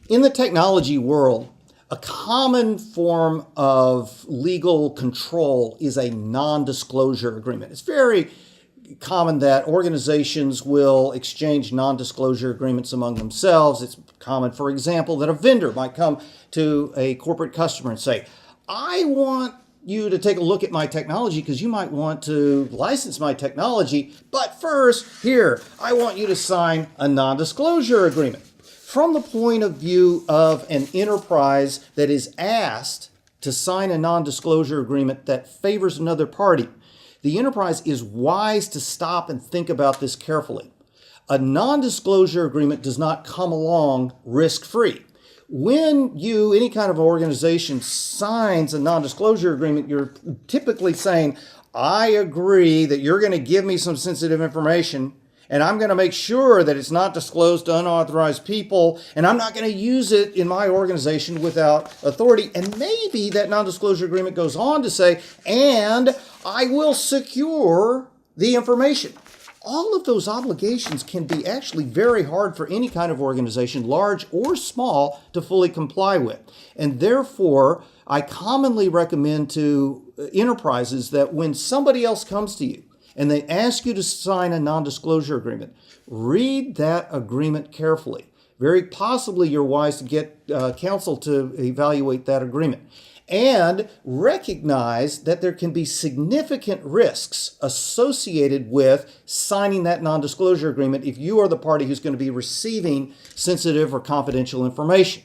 In the technology world, a common form of legal control is a non-disclosure agreement. It's very common that organizations will exchange non-disclosure agreements among themselves. It's common, for example, that a vendor might come to a corporate customer and say, I want you to take a look at my technology because you might want to license my technology, but first, here, I want you to sign a non-disclosure agreement. From the point of view of an enterprise that is asked to sign a non-disclosure agreement that favors another party, the enterprise is wise to stop and think about this carefully. A non-disclosure agreement does not come along risk-free. When any kind of organization signs a non-disclosure agreement, you're typically saying, I agree that you're going to give me some sensitive information, and I'm going to make sure that it's not disclosed to unauthorized people, and I'm not going to use it in my organization without authority. And maybe that non-disclosure agreement goes on to say, and I will secure the information. All of those obligations can be actually very hard for any kind of organization, large or small, to fully comply with. And therefore, I commonly recommend to enterprises that when somebody else comes to you and they ask you to sign a non-disclosure agreement, read that agreement carefully. Very possibly you're wise to get counsel to evaluate that agreement. And recognize that there can be significant risks associated with signing that non-disclosure agreement if you are the party who's going to be receiving sensitive or confidential information.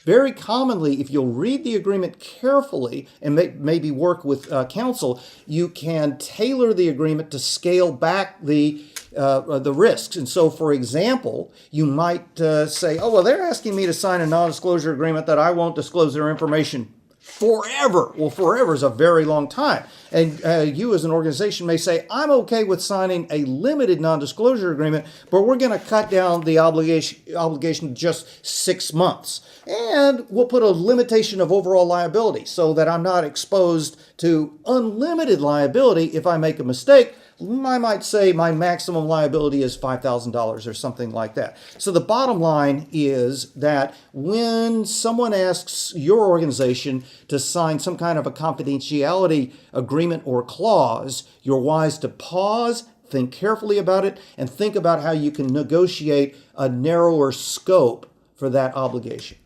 Very commonly, if you'll read the agreement carefully and maybe work with counsel, you can tailor the agreement to scale back the risks. And so, for example, you might say, oh, well, they're asking me to sign a non-disclosure agreement that I won't disclose their information forever. Well, forever is a very long time. And you as an organization may say, I'm okay with signing a limited non-disclosure agreement, but we're going to cut down the obligation to just 6 months. And we'll put a limitation of overall liability so that I'm not exposed to unlimited liability if I make a mistake. I might say my maximum liability is $5,000 or something like that. So the bottom line is that when someone asks your organization to sign some kind of a confidentiality agreement or clause, you're wise to pause, think carefully about it, and think about how you can negotiate a narrower scope for that obligation.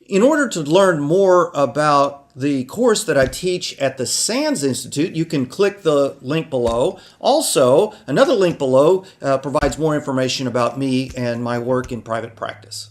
In order to learn more about the course that I teach at the SANS Institute, you can click the link below. Also, another link below provides more information about me and my work in private practice.